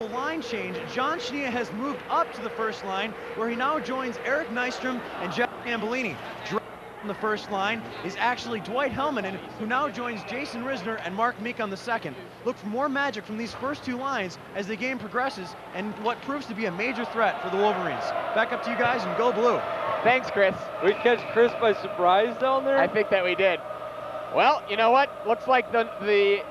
line change. John Chania has moved up to the first line, where he now joins Eric Nystrom and Jeff Gambellini. On the first line is actually Dwight Helmanen, who now joins Jason Risner and Mark Meek on the second. Look for more magic from these first two lines as the game progresses and what proves to be a major threat for the Wolverines. Back up to you guys, and go blue. Thanks, Chris. We catch Chris by surprise down there? I think that we did. Well, you know what? Looks like the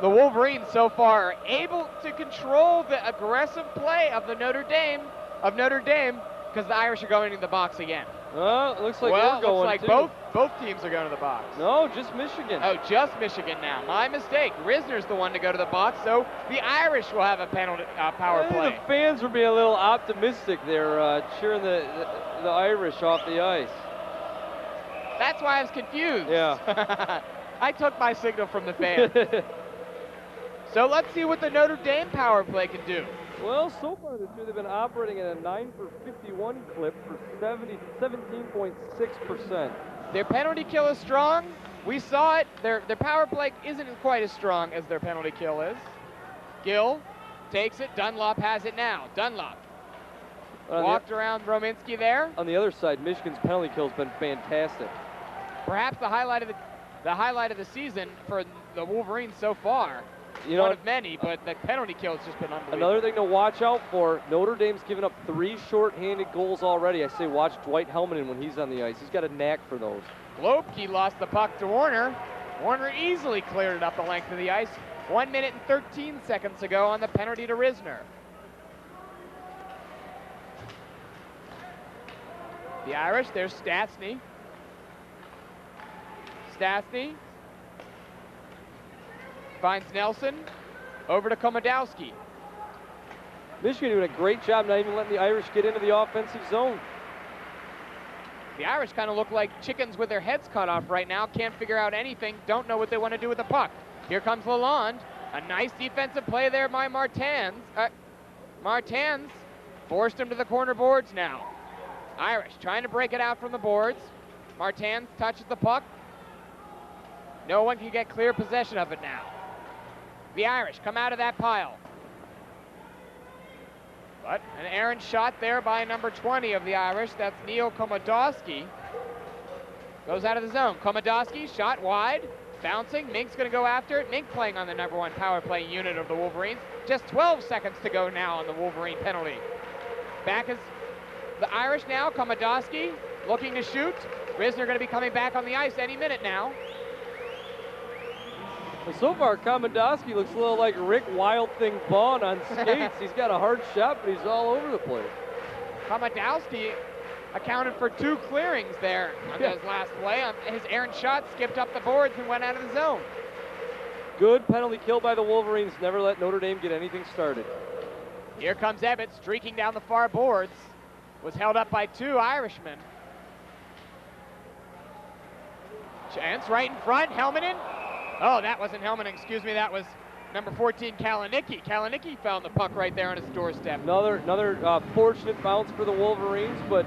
Wolverines so far are able to control the aggressive play of the Notre Dame, because the Irish are going into the box again. Well, it looks like well, they're going looks like both teams are going to the box. No, just Michigan. Oh, just Michigan now. My mistake. Risner's the one to go to the box, so the Irish will have a penalty power play. The fans were being a little optimistic there, cheering the Irish off the ice. That's why I was confused. Yeah. I took my signal from the fans. So let's see what the Notre Dame power play can do. Well, so far this year they've been operating at a 9 for 51 clip for 17.6%. Their penalty kill is strong. We saw it. Their power play isn't quite as strong as their penalty kill is. Gill takes it. Dunlop has it now. Dunlop walked around Rominski there. On the other side, Michigan's penalty kill has been fantastic. Perhaps the highlight of the season for the Wolverines so far. One of many, but the penalty kill has just been unbelievable. Another thing to watch out for, Notre Dame's given up 3 short-handed goals already. I say watch Dwight Helmanen when he's on the ice. He's got a knack for those. Lopke lost the puck to Warner. Warner easily cleared it up the length of the ice. 1 minute and 13 seconds to go on the penalty to Risner. The Irish, there's Stastny. Stastny finds Nelson, over to Komodowski. Michigan doing a great job not even letting the Irish get into the offensive zone. The Irish kind of look like chickens with their heads cut off right now, can't figure out anything, don't know what they want to do with the puck. Here comes Lalonde, a nice defensive play there by Martins. Martins forced him to the corner boards now. Irish trying to break it out from the boards. Martins touches the puck. No one can get clear possession of it now. The Irish come out of that pile. But an errant shot there by number 20 of the Irish. That's Neil Komodowski. Goes out of the zone. Komodowski, shot wide, bouncing. Mink's going to go after it. Mink playing on the number 1 power play unit of the Wolverines. Just 12 seconds to go now on the Wolverine penalty. Back is the Irish now. Komodowski looking to shoot. Risner going to be coming back on the ice any minute now. Well, so far, Komodowski looks a little like Rick Wild Thing Vaughn on skates. He's got a hard shot, but he's all over the place. Komodowski accounted for 2 clearings there on his last play. His errant shot skipped up the boards and went out of the zone. Good penalty kill by the Wolverines. Never let Notre Dame get anything started. Here comes Ebbett streaking down the far boards. Was held up by 2 Irishmen. Chance right in front. Helmanen. Oh, that wasn't Helmanen, excuse me. That was number 14, Kalanicky. Kalanicky found the puck right there on his doorstep. Another fortunate bounce for the Wolverines, but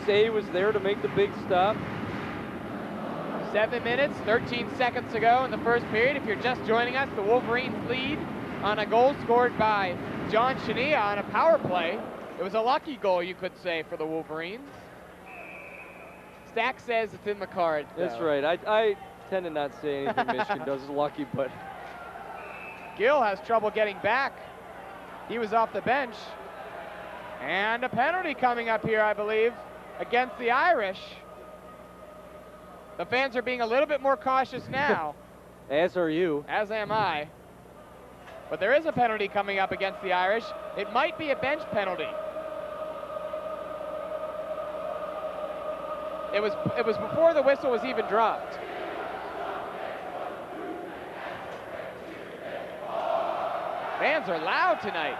Say was there to make the big stop. 7 minutes, 13 seconds to go in the first period. If you're just joining us, the Wolverines lead on a goal scored by John Chania on a power play. It was a lucky goal, you could say, for the Wolverines. Stack says it's in the cards. That's right. I tend to not say anything Michigan does is lucky, but Gill has trouble getting back. He was off the bench. And a penalty coming up here, I believe, against the Irish. The fans are being a little bit more cautious now. As are you. As am I. But there is a penalty coming up against the Irish. It might be a bench penalty. It was before the whistle was even dropped. Fans are loud tonight.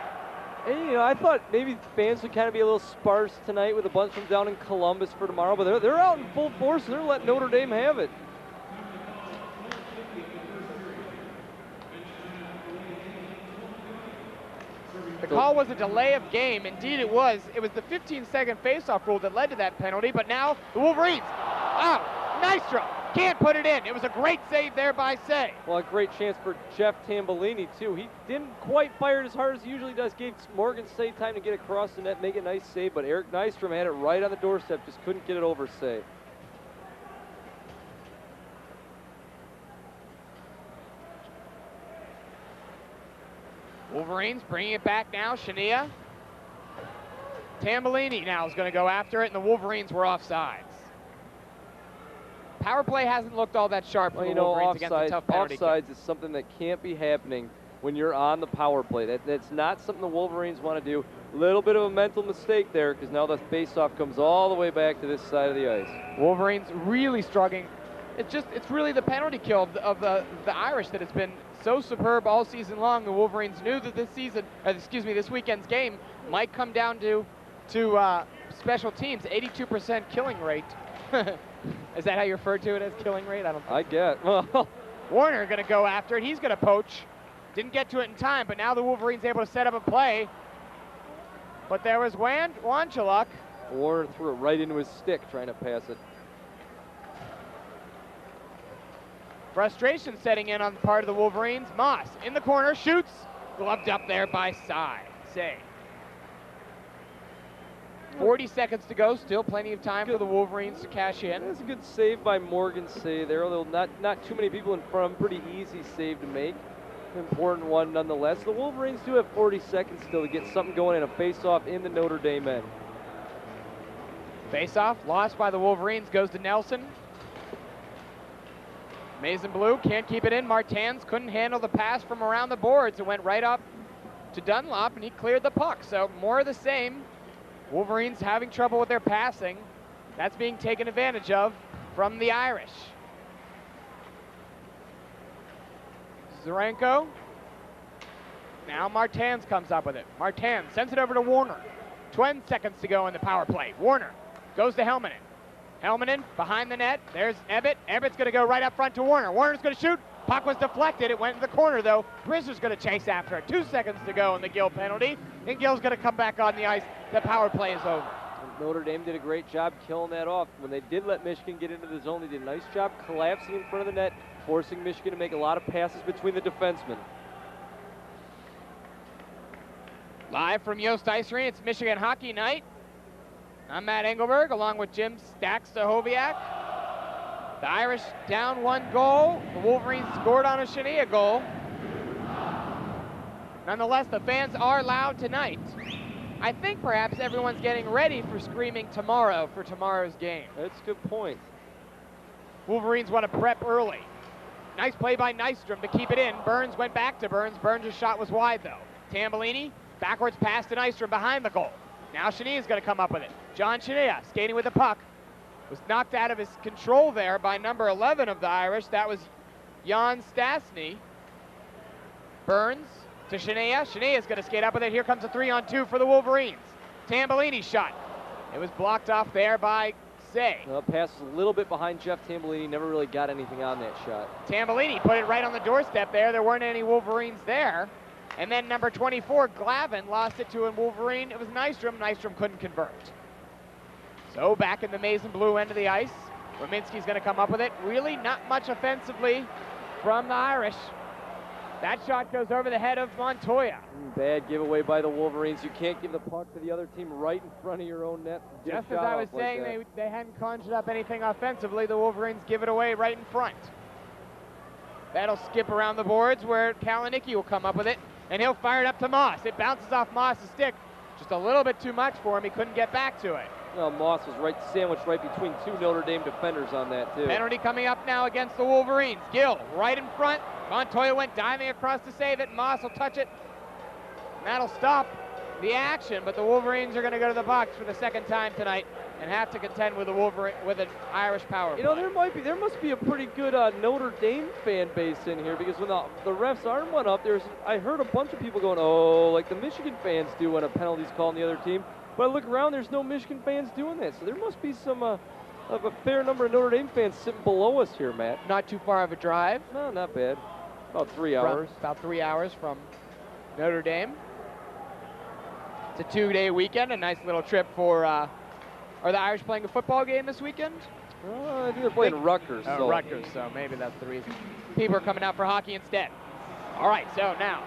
And, I thought maybe fans would kind of be a little sparse tonight with a bunch from down in Columbus for tomorrow, but they're out in full force and they're letting Notre Dame have it. The call was a delay of game. Indeed it was. It was the 15-second faceoff rule that led to that penalty, but now the Wolverines. Oh, Nystrom Can't put it in. It was a great save there by Say. Well, a great chance for Jeff Tambellini, too. He didn't quite fire it as hard as he usually does. Gave Morgan Say time to get across the net, make a nice save, but Eric Nystrom had it right on the doorstep, just couldn't get it over Say. Wolverines bringing it back now. Chania. Tambellini now is going to go after it, and the Wolverines were offsides. Power play hasn't looked all that sharp for the Wolverines against a tough penalty kick. Offsides is something that can't be happening when you're on the power play. That's not something the Wolverines want to do. A little bit of a mental mistake there, because now the faceoff comes all the way back to this side of the ice. Wolverines really struggling. It's really the penalty kill of the Irish that has been so superb all season long. The Wolverines knew that this weekend's game might come down to special teams. 82% killing rate. Is that how you refer to it, as killing rate? I don't think. I get. Well, Warner going to go after it. He's going to poach. Didn't get to it in time, but now the Wolverines able to set up a play. But there was Wanchaluk. Warner threw it right into his stick trying to pass it. Frustration setting in on the part of the Wolverines. Moss in the corner, shoots. Gloved up there by Say. 40 seconds to go, still plenty of time for the Wolverines to cash in. That's a good save by Morgan Say there, although not too many people in front of him. Pretty easy save to make. Important one nonetheless. The Wolverines do have 40 seconds still to get something going in a face-off in the Notre Dame end. Face-off, lost by the Wolverines, goes to Nelson. Mason Blue can't keep it in. Martans couldn't handle the pass from around the boards. It went right up to Dunlop, and he cleared the puck. So more of the same. Wolverines having trouble with their passing. That's being taken advantage of from the Irish. Zarenko. Now Martans comes up with it. Martans sends it over to Warner. 20 seconds to go in the power play. Warner goes to Helminen. Helminen behind the net. There's Ebbett. Ebbett's going to go right up front to Warner. Warner's going to shoot. Puck was deflected. It went to the corner, though. Brisser's going to chase after it. 2 seconds to go in the Gill penalty. And Gill's going to come back on the ice. The power play is over. Notre Dame did a great job killing that off. When they did let Michigan get into the zone, they did a nice job collapsing in front of the net, forcing Michigan to make a lot of passes between the defensemen. Live from Yost Ice Arena, it's Michigan Hockey Night. I'm Matt Engelberg, along with Jim Stack-Stahoviak. The Irish down 1 goal. The Wolverines scored on a Chania goal. Nonetheless, the fans are loud tonight. I think perhaps everyone's getting ready for screaming tomorrow for tomorrow's game. That's a good point. Wolverines want to prep early. Nice play by Nystrom to keep it in. Burns went back to Burns. Burns' shot was wide, though. Tambellini, backwards pass to Nystrom behind the goal. Now Chania's going to come up with it. John Chania skating with the puck. Was knocked out of his control there by number 11 of the Irish. That was Jan Stastny. Burns to Chania. Chania's going to skate up with it. Here comes a 3-on-2 for the Wolverines. Tambellini's shot. It was blocked off there by Say. The pass was a little bit behind Jeff Tambellini. Never really got anything on that shot. Tambellini put it right on the doorstep there. There weren't any Wolverines there. And then number 24, Glavin, lost it to a Wolverine. It was Nystrom. Nystrom couldn't convert. So back in the Mason Blue end of the ice. Rominski's going to come up with it. Really not much offensively from the Irish. That shot goes over the head of Montoya. Bad giveaway by the Wolverines. You can't give the puck to the other team right in front of your own net. Just as I was saying, they hadn't conjured up anything offensively. The Wolverines give it away right in front. That'll skip around the boards where Kalanicky will come up with it, and he'll fire it up to Moss. It bounces off Moss's stick. Just a little bit too much for him. He couldn't get back to it. Well, Moss was sandwiched right between 2 Notre Dame defenders on that, too. Penalty coming up now against the Wolverines. Gill right in front. Montoya went diving across to save it. Moss will touch it. And that'll stop the action, but the Wolverines are going to go to the box for the second time tonight and have to contend with an Irish power play. You know, there must be a pretty good Notre Dame fan base in here, because when the ref's arm went up, I heard a bunch of people going, oh, like the Michigan fans do when a penalty's called on the other team. But I look around, there's no Michigan fans doing that. So there must be some of a fair number of Notre Dame fans sitting below us here, Matt. Not too far of a drive. No, not bad. About 3 hours. About 3 hours from Notre Dame. It's a 2-day weekend, a nice little trip for. Are the Irish playing a football game this weekend? I think they're playing Rutgers. Oh, so. Rutgers, so maybe that's the reason. People are coming out for hockey instead. All right, so now.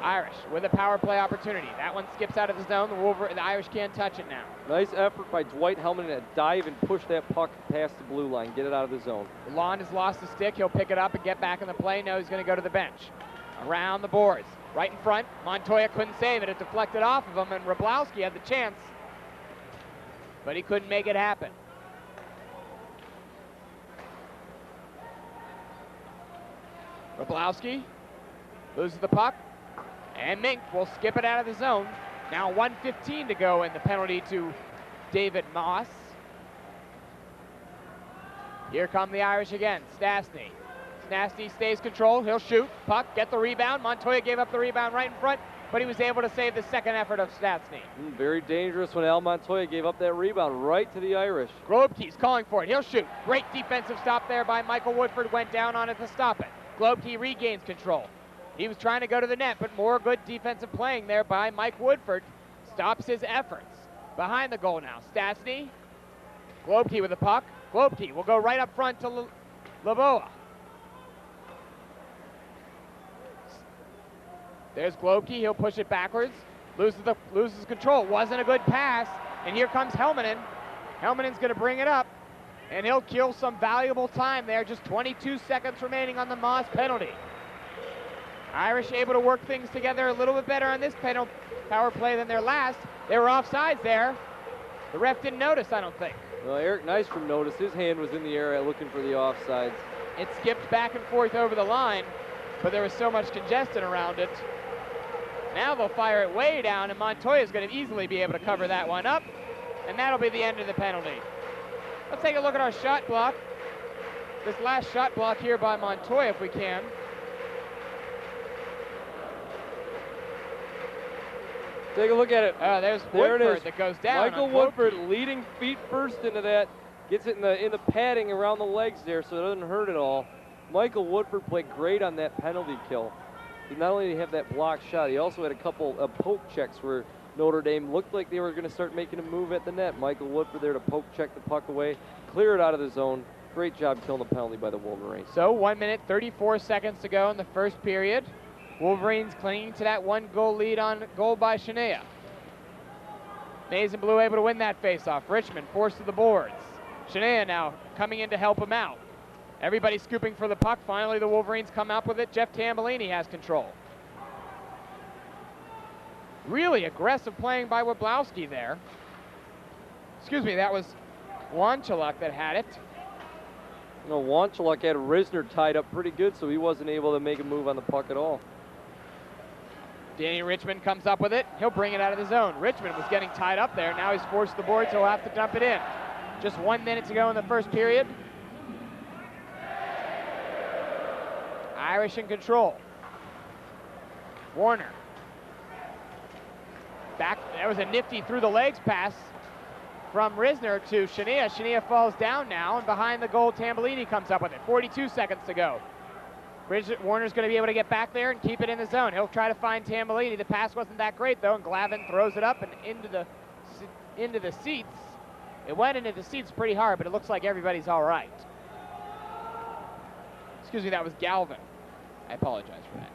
Irish with a power play opportunity. That one skips out of the zone. The Irish can't touch it now. Nice effort by Dwight Hellman to dive and push that puck past the blue line, get it out of the zone. Lalonde has lost the stick. He'll pick it up and get back in the play. No, he's going to go to the bench. Around the boards. Right in front. Montoya couldn't save it. It deflected off of him, and Wroblewski had the chance, but he couldn't make it happen. Wroblewski loses the puck, and Mink will skip it out of the zone. Now 1:15 to go, and the penalty to David Moss. Here come the Irish again. Stastny. Stastny stays controlled. He'll shoot. Puck, get the rebound. Montoya gave up the rebound right in front, but he was able to save the second effort of Stastny. Very dangerous when Al Montoya gave up that rebound right to the Irish. Globkey's calling for it. He'll shoot. Great defensive stop there by Michael Woodford. Went down on it to stop it. Globkey regains control. He was trying to go to the net, but more good defensive playing there by Mike Woodford stops his efforts. Behind the goal now. Stastny. Globkey with the puck. Globkey will go right up front to Laboa. There's Globkey. He'll push it backwards. Loses control. Wasn't a good pass. And here comes Helmanen. Helmanen's going to bring it up, and he'll kill some valuable time there. Just 22 seconds remaining on the Moss penalty. Irish able to work things together a little bit better on this power play than their last. They were offsides there. The ref didn't notice, I don't think. Well, Eric Nystrom noticed. His hand was in the air looking for the offsides. It skipped back and forth over the line, but there was so much congestion around it. Now they'll fire it way down, and Montoya's going to easily be able to cover that one up, and that'll be the end of the penalty. Let's take a look at our shot block. This last shot block here by Montoya, if we can. Take a look at it. There's There it Woodford is. that goes down. Michael Woodford leading feet first into that. Gets it in the padding around the legs there so it doesn't hurt at all. Michael Woodford played great on that penalty kill. He not only did he have that block shot, he also had a couple of poke checks where Notre Dame looked like they were going to start making a move at the net. Michael Woodford there to poke check the puck away, clear it out of the zone. Great job killing the penalty by the Wolverines. So 1 minute, 34 seconds to go in the first period. Wolverines clinging to that one-goal lead on goal by Shenea. Maize and Blue able to win that faceoff. Richmond forced to the boards. Shenea now coming in to help him out. Everybody scooping for the puck. Finally, the Wolverines come up with it. Jeff Tambellini has control. Really aggressive playing by Wroblewski there. Excuse me, that was Wanchaluk that had it. No, Wanchaluk had Risner tied up pretty good, so he wasn't able to make a move on the puck at all. Danny Richmond comes up with it. He'll bring it out of the zone. Richmond was getting tied up there. Now he's forced to the board, so he'll have to dump it in. Just 1 minute to go in the first period. Irish in control. Warner. Back, that was a nifty through the legs pass from Risner to Shenea. Shenea falls down now, and behind the goal, Tambellini comes up with it. 42 seconds to go. Warner's going to be able to get back there and keep it in the zone. He'll try to find Tambellini. The pass wasn't that great, though, and Glavin throws it up and into the seats. It went into the seats pretty hard, but it looks like everybody's all right. Excuse me, that was Galvin. I apologize for that.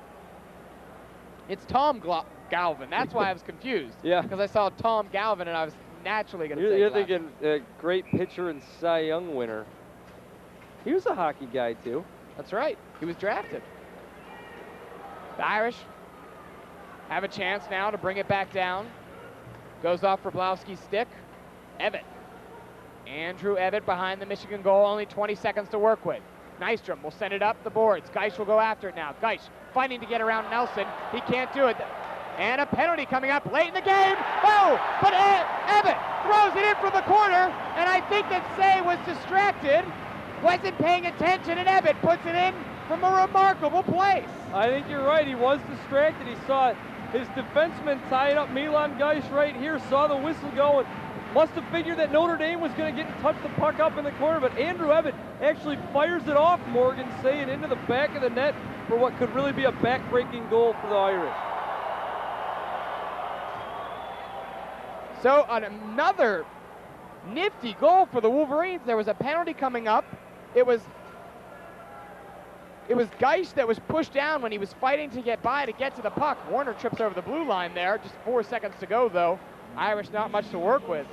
It's Tom Galvin. That's why I was confused. Yeah. Because I saw Tom Galvin, and I was naturally going to say You're Glavin. thinking a great pitcher and Cy Young winner. He was a hockey guy, too. That's right. He was drafted. The Irish have a chance now to bring it back down. Goes off Wroblewski's stick. Evatt. Andrew Evatt behind the Michigan goal. Only 20 seconds to work with. Nystrom will send it up the boards. Geis will go after it now. Geis fighting to get around Nelson. He can't do it. And a penalty coming up late in the game. Oh, but Evatt throws it in from the corner. And I think that Say was distracted. Wasn't paying attention, and Evatt puts it in from a remarkable place. I think you're right. He was distracted. He saw his defenseman tying up Milan Geis right here, saw the whistle go, and must have figured that Notre Dame was going to get and touch the puck up in the corner, but Andrew Evatt actually fires it off Morgan Say and into the back of the net for what could really be a back-breaking goal for the Irish. So on another nifty goal for the Wolverines. There was a penalty coming up. It was Geist that was pushed down when he was fighting to get by to get to the puck. Warner trips over the blue line there. Just 4 seconds to go, though. Irish not much to work with.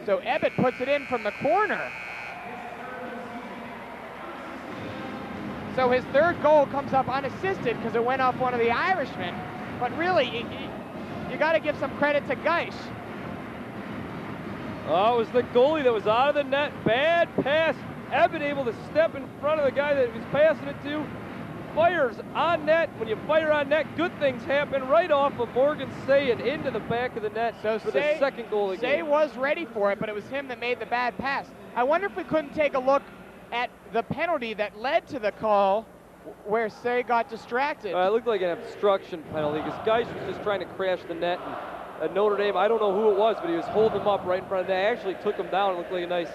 So Ebbett puts it in from the corner. So his third goal comes up unassisted because it went off one of the Irishmen. But really, you got to give some credit to Geist. Oh, it was the goalie that was out of the net. Bad pass. Ebbett able to step in front of the guy that he was passing it to. Fires on net. When you fire on net, good things happen right off of Morgan Say and into the back of the net So for the second goal of the Say game. was ready for it, but it was him that made the bad pass. I wonder if we couldn't take a look at the penalty that led to the call where Say got distracted. It looked like an obstruction penalty because Geist was just trying to crash the net. And Notre Dame, I don't know who it was, but he was holding him up right in front of the net. Actually took him down. It looked like a nice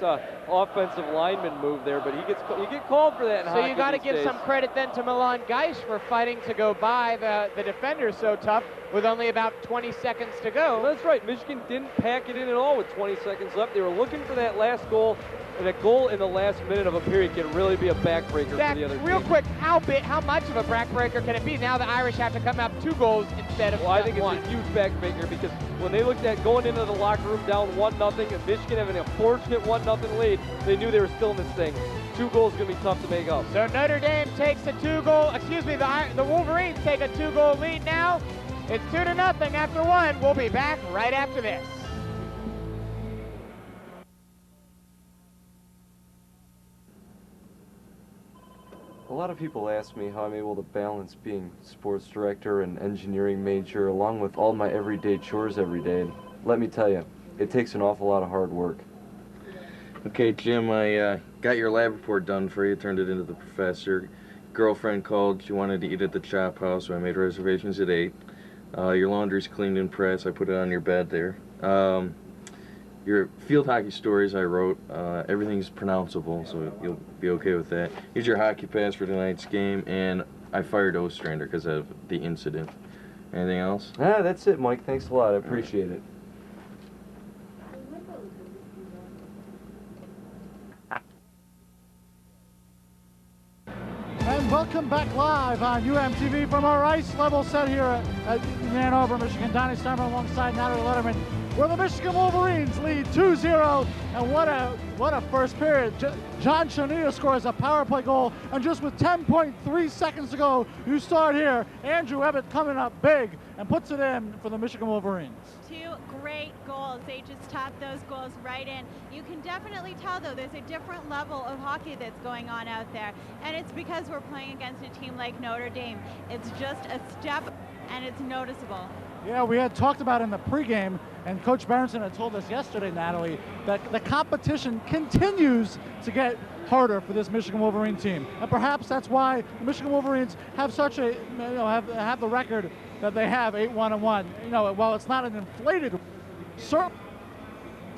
offensive lineman move there, but you get called for that in hockey. So you got to these give days. some credit then to Milan Geist for fighting to go by the defender so tough with only about 20 seconds to go. That's right. Michigan didn't pack it in at all with 20 seconds left. They were looking for that last goal, and a goal in the last minute of a period can really be a backbreaker Zach, for the other team. real quick, how much of a backbreaker can it be? Now the Irish have to come up 2 goals instead of Well, I think one. it's a huge backbreaker because when they looked at going into the locker room down 1-0 and Michigan having a fortunate 1-0 lead, they knew they were still in this thing. 2 goals is going to be tough to make up. So Notre Dame takes a 2-goal, the Wolverines take a 2-goal lead now. It's 2-0 after 1. We'll be back right after this. A lot of people ask me how I'm able to balance being sports director and engineering major along with all my everyday chores every day. And let me tell you, it takes an awful lot of hard work. Okay, Jim, I got your lab report done for you, turned it into the professor. Girlfriend called, she wanted to eat at the Chop House, so I made reservations at 8. Your laundry's cleaned and pressed, I put it on your bed there. Your field hockey stories I wrote, everything's pronounceable, so you'll be okay with that. Here's your hockey pass for tonight's game, and I fired Ostrander because of the incident. Anything else? That's it, Mike. Thanks a lot. I appreciate it. And welcome back live on UMTV from our ice level set here at Ann Arbor, Michigan. Donnie Steinman alongside Natalie Letterman, where the Michigan Wolverines lead 2-0. And what a first period. John Chania scores a power play goal, and just with 10.3 seconds to go, you start here. Andrew Ebbett coming up big and puts it in for the Michigan Wolverines. 2 great goals. They just tapped those goals right in. You can definitely tell, though, there's a different level of hockey that's going on out there, and it's because we're playing against a team like Notre Dame. It's just a step, and it's noticeable. Yeah, we had talked about in the pregame, and Coach Berenson had told us yesterday, Natalie, that the competition continues to get harder for this Michigan Wolverine team, and perhaps that's why the Michigan Wolverines have such a, have the record that they have, 8-1-1. While it's not an inflated, certainly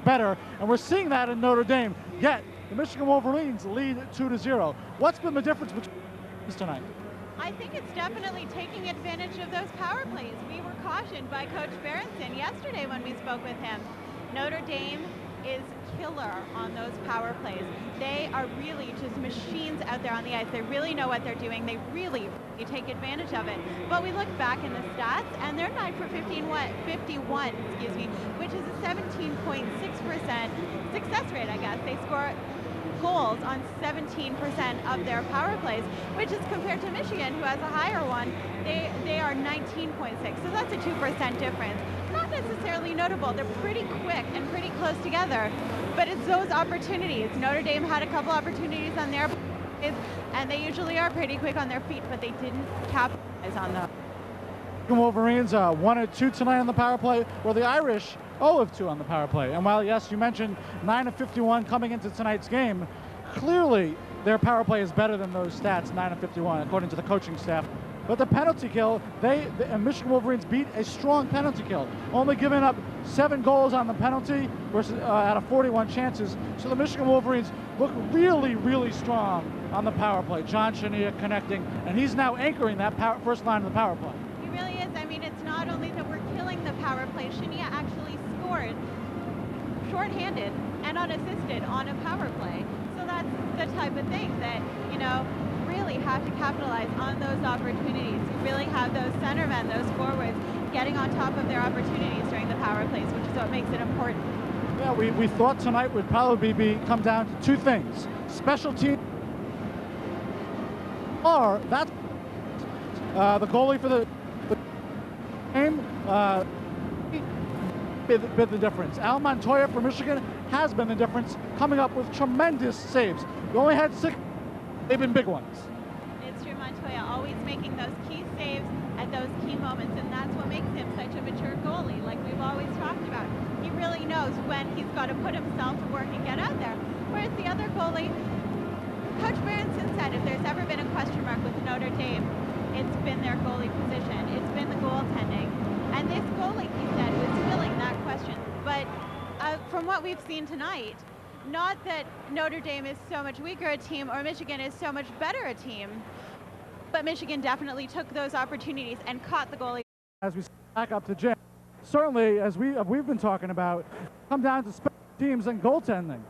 better, and we're seeing that in Notre Dame. Yet the Michigan Wolverines lead 2-0. What's been the difference between this tonight? I think it's definitely taking advantage of those power plays. We were cautioned by Coach Berenson yesterday when we spoke with him. Notre Dame is killer on those power plays. They are really just machines out there on the ice. They really know what they're doing. They really take advantage of it. But we look back in the stats, and they're 9 for 51, which is a 17.6% success rate, I guess. They score goals on 17% of their power plays, which is compared to Michigan, who has a higher one. They are 19.6, so that's a 2% difference. Not necessarily notable. They're pretty quick and pretty close together, but it's those opportunities. Notre Dame had a couple opportunities on their plays, and they usually are pretty quick on their feet, but they didn't capitalize on them. The Wolverines 1-2 tonight on the power play, where the Irish 0-2 on the power play. And while, yes, you mentioned 9-51 coming into tonight's game, clearly their power play is better than those stats, 9-51, according to the coaching staff. But the penalty kill, the Michigan Wolverines beat a strong penalty kill, only giving up 7 goals on the penalty versus out of 41 chances. So the Michigan Wolverines look really, really strong on the power play. John Chania connecting, and he's now anchoring that first line of the power play. He really is. I mean, it's not only that we're killing the power play, Chania actually scored shorthanded and unassisted on a power play. So that's the type of thing that, you know, really have to capitalize on those opportunities. You really have those centermen, those forwards, getting on top of their opportunities during the power plays, which is what makes it important. Yeah, we thought tonight would probably come down to two things: special team, or that's the goalie for the game been the difference. Al Montoya for Michigan has been the difference, coming up with tremendous saves. We only had 6; they've been big ones. It's true, Montoya always making those key saves at those key moments, and that's what makes him such a mature goalie, like we've always talked about. He really knows when he's got to put himself to work and get out there. Whereas the other goalie, Coach Berenson said if there's ever been a question mark with Notre Dame, it's been their goalie position. It's been the goaltending. And this goalie, he said, was filling that question. But from what we've seen tonight, not that Notre Dame is so much weaker a team or Michigan is so much better a team, but Michigan definitely took those opportunities and caught the goalie. As we back up to Jim, certainly, as we've been talking about, come down to special teams and goaltending.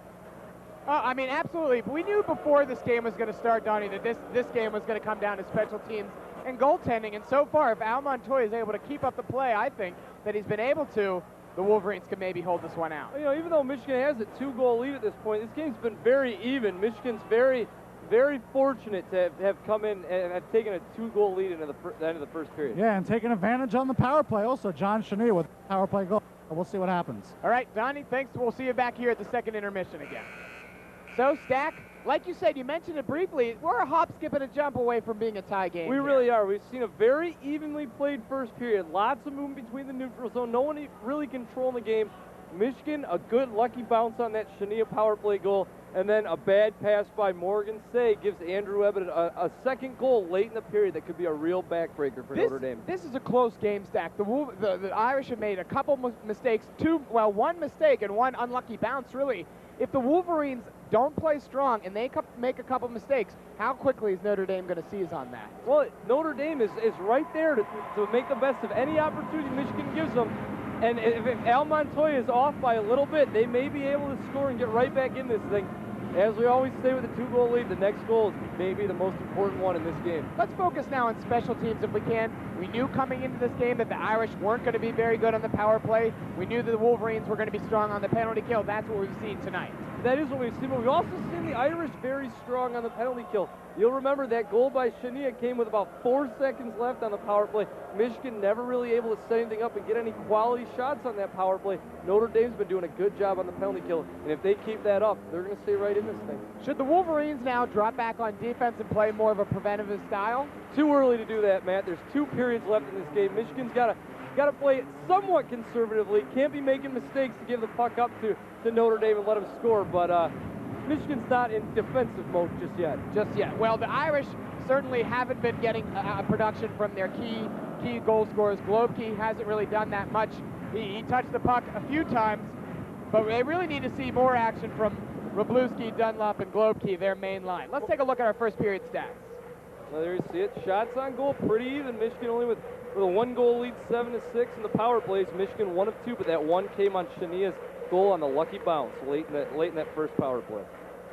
I mean, absolutely. But we knew before this game was going to start, Donnie, that this game was going to come down to special teams and goaltending. And so far, if Al Montoya is able to keep up the play, I think that he's been able to, the Wolverines can maybe hold this one out. You know, even though Michigan has a 2-goal lead at this point, this game's been very even. Michigan's very, very fortunate to have come in and have taken a 2-goal lead into the end of the first period. Yeah, and taking advantage on the power play also. John Chania with power play goal. We'll see what happens. All right, Donnie, thanks. We'll see you back here at the second intermission again. So, Stack, like you said, you mentioned it briefly, we're a hop, skip, and a jump away from being a tie game. We here. really are. We've seen a very evenly played first period. Lots of movement between the neutral zone. No one really controlling the game. Michigan, a good lucky bounce on that Chania power play goal, and then a bad pass by Morgan Say gives Andrew Ebbett a second goal late in the period that could be a real backbreaker for Notre Dame. This is a close game, Stack. The Irish have made a couple mistakes, one mistake and one unlucky bounce, really. If the Wolverines don't play strong and they make a couple mistakes, how quickly is Notre Dame going to seize on that? Well, Notre Dame is right there to make the best of any opportunity Michigan gives them. And if Al Montoya is off by a little bit, they may be able to score and get right back in this thing. As we always say with the 2-goal lead, the next goal is maybe the most important one in this game. Let's focus now on special teams if we can. We knew coming into this game that the Irish weren't going to be very good on the power play. We knew that the Wolverines were going to be strong on the penalty kill. That's what we've seen tonight. That is what we've seen, but we've also seen the Irish very strong on the penalty kill. You'll remember that goal by Chania came with about 4 seconds left on the power play. Michigan never really able to set anything up and get any quality shots on that power play. Notre Dame's been doing a good job on the penalty kill, and if they keep that up, they're going to stay right in this thing. Should the Wolverines now drop back on defense and play more of a preventative style? Too early to do that, Matt. There's 2 periods left in this game. Michigan's got to play somewhat conservatively. Can't be making mistakes to give the puck up to Notre Dame and let them score, but Michigan's not in defensive mode just yet. Well, the Irish certainly haven't been getting production from their key goal scorers. Globkey hasn't really done that much. He touched the puck a few times, but they really need to see more action from Wroblewski, Dunlop, and Globkey, their main line. Let's take a look at our first period stats. Well, there you see it. Shots on goal, pretty even. Michigan only with a 1-goal lead, 7-6 in the power plays. Michigan 1 of 2, but that one came on Chania's goal on the lucky bounce late in that first power play.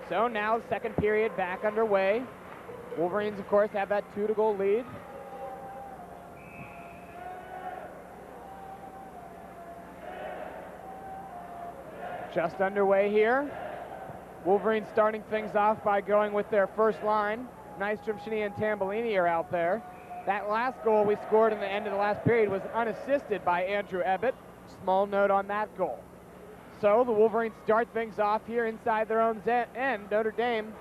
So now second period back underway. Wolverines, of course, have that 2-goal lead. Just underway here. Wolverines starting things off by going with their first line. Nystrom, Chania, and Tambellini are out there. That last goal we scored in the end of the last period was unassisted by Andrew Ebbett. Small note on that goal. So the Wolverines start things off here inside their own end. Notre Dame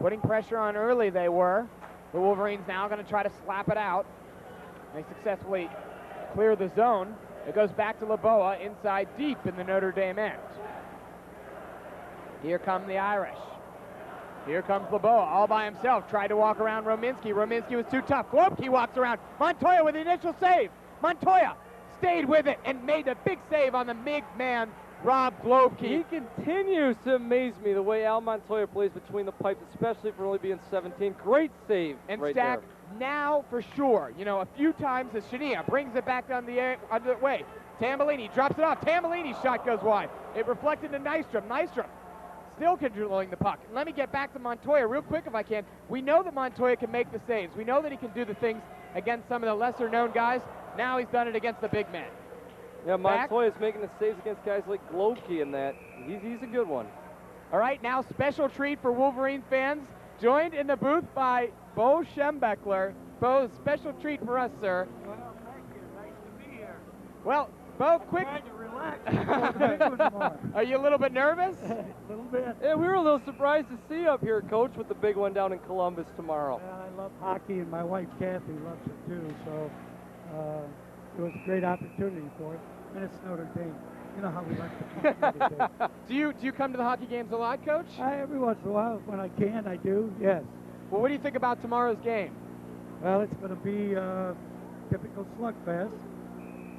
putting pressure on early, they were. The Wolverines now going to try to slap it out. They successfully clear the zone. It goes back to Laboa inside deep in the Notre Dame end. Here come the Irish. Here comes Laboa all by himself. Tried to walk around Rominski. Rominski was too tough. Globkey walks around. Montoya with the initial save. Montoya stayed with it and made a big save on the big man, Rob Globkey. He continues to amaze me the way Al Montoya plays between the pipes, especially for only being 17. Great save and right Stack, there. now for sure. You know, a few times as Chania brings it back down the air, under the way. Tambellini drops it off. Tambellini's shot goes wide. It reflected to Nystrom. Nystrom still controlling the puck. Let me get back to Montoya real quick if I can. We know that Montoya can make the saves. We know that he can do the things against some of the lesser-known guys. Now he's done it against the big men. Yeah, Montoya's making the saves against guys like Glowkey and that. He's a good one. All right, now special treat for Wolverine fans. Joined in the booth by Bo Schembechler. Bo, special treat for us, sir. Well, thank you. Nice to be here. Well, Bo, quick. Trying to relax. Are you a little bit nervous? A little bit. Yeah, we were a little surprised to see you up here, Coach, with the big one down in Columbus tomorrow. Well, I love hockey, and my wife Kathy loves it too. So it was a great opportunity for us. And it's Notre Dame. You know how we like to come to Notre Dame. Do you come to the hockey games a lot, Coach? Every once in a while, when I can, I do. Yes. Well, what do you think about tomorrow's game? Well, it's going to be a typical slugfest.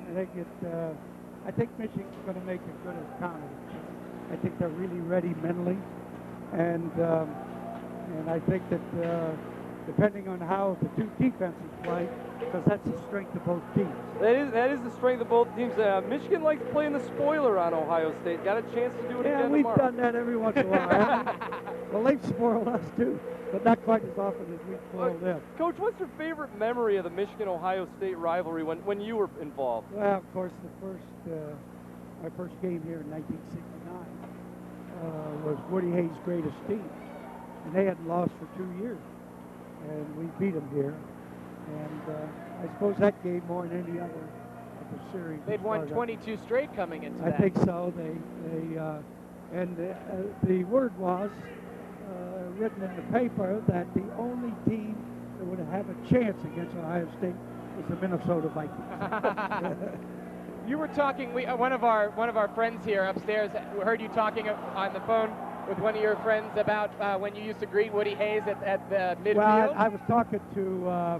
I think Michigan's going to make it good as comedy. I think they're really ready mentally, and I think that depending on how the two defenses play, because that's the strength of both teams. That is the strength of both teams. Michigan likes playing the spoiler on Ohio State. Got a chance to do it again we've tomorrow. done that every once in a while. Well, they've spoiled us too, but not quite as often as we spoiled them. Coach, what's your favorite memory of the Michigan-Ohio State rivalry when you were involved? Well, of course, my first game here in 1969 was Woody Hayes' greatest team, and they hadn't lost for 2 years, and we beat them here. And I suppose that game more than any other of the series. They've won 22 straight coming into I that. think so. The word was written in the paper that the only team that would have a chance against Ohio State was the Minnesota Vikings. You were talking. One of our friends here upstairs heard you talking on the phone with one of your friends about when you used to greet Woody Hayes at the midfield. Well, I was talking to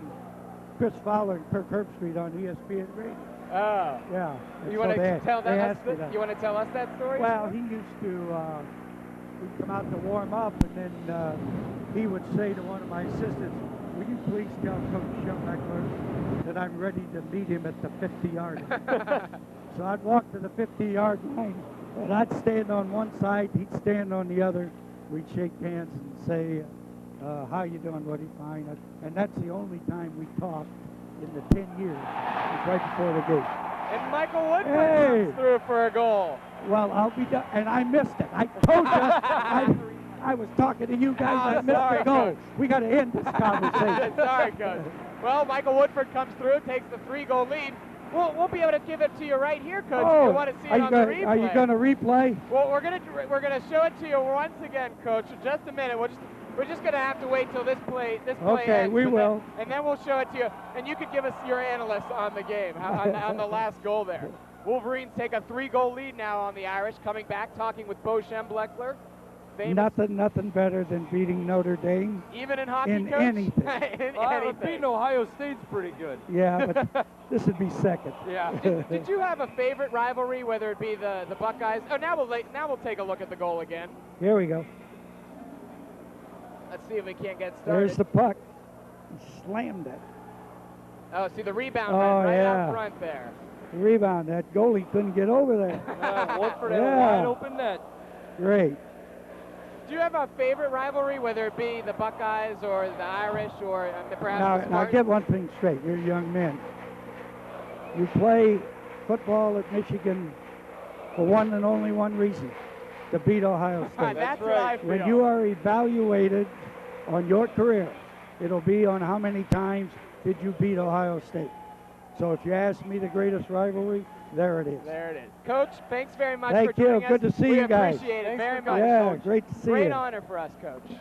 Chris Fowler and Kirk Herbstreit on ESPN Radio. Oh. Yeah. You want to tell that? You want to tell us that story? Well, he used to. We'd come out to warm up, and then he would say to one of my assistants, "Will you please tell Coach Schembechler that I'm ready to meet him at the 50-yard line?" So I'd walk to the 50-yard line, and I'd stand on one side, he'd stand on the other. We'd shake hands and say, "How you doing, Woody?" "Fine." And that's the only time we talked in the 10 years. It was right before the game. And Michael Woodford comes through for a goal. Well, I'll be done, and I missed it. I told you, I was talking to you guys. I missed the goal. Coach. We got to end this conversation. Sorry, Coach. Well, Michael Woodford comes through, takes the 3-goal lead. We'll be able to give it to you right here, Coach. If you want to see it on the replay. Are you going to replay? Well, we're gonna show it to you once again, Coach. In just a minute. We're just gonna have to wait till this play Okay, ends, we will. And then we'll show it to you, and you could give us your analysis on the game, on the last goal there. Wolverines take a 3-goal lead now on the Irish. Coming back, talking with Bo Schembechler. Nothing better than beating Notre Dame. Even in hockey, in Coach? anything. Anything. Beating Ohio State's pretty good. Yeah, but this would be second. Yeah. Did you have a favorite rivalry, whether it be the Buckeyes? Oh, now we'll take a look at the goal again. Here we go. Let's see if we can't get started. There's the puck. He slammed it. Oh, see the rebound right out front there. The rebound. That goalie couldn't get over there. Woodford had a wide open net. Great. Do you have a favorite rivalry, whether it be the Buckeyes or the Irish or perhaps the Now Spartans? get one thing straight. You're young men. You play football at Michigan for one and only one reason: to beat Ohio State. That's what I feel. When you are evaluated on your career, it'll be on how many times did you beat Ohio State. So if you ask me the greatest rivalry, there it is. There it is. Coach, thanks very much Thank for joining you. us. Good to see you guys. We appreciate it very much, Yeah, Coach. great to see you. Great honor for us, Coach.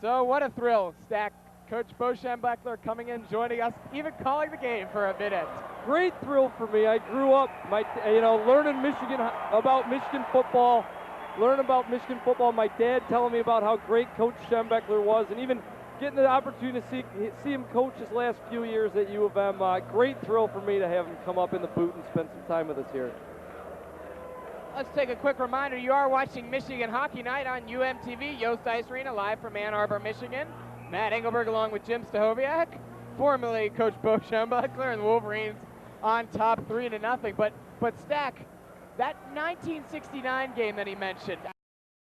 So what a thrill, Stack. Coach Bo Schembechler coming in, joining us, even calling the game for a minute. Great thrill for me. I grew up, learning about Michigan football. My dad telling me about how great Coach Schembechler was, and even getting the opportunity to see him coach his last few years at U of M. Great thrill for me to have him come up in the boot and spend some time with us here. Let's take a quick reminder. You are watching Michigan Hockey Night on UMTV. Yost Ice Arena, live from Ann Arbor, Michigan. Matt Engelberg along with Jim Stahoviak, formerly Coach Bo Schembechler, and the Wolverines on top 3-0. But Stack, that 1969 game that he mentioned,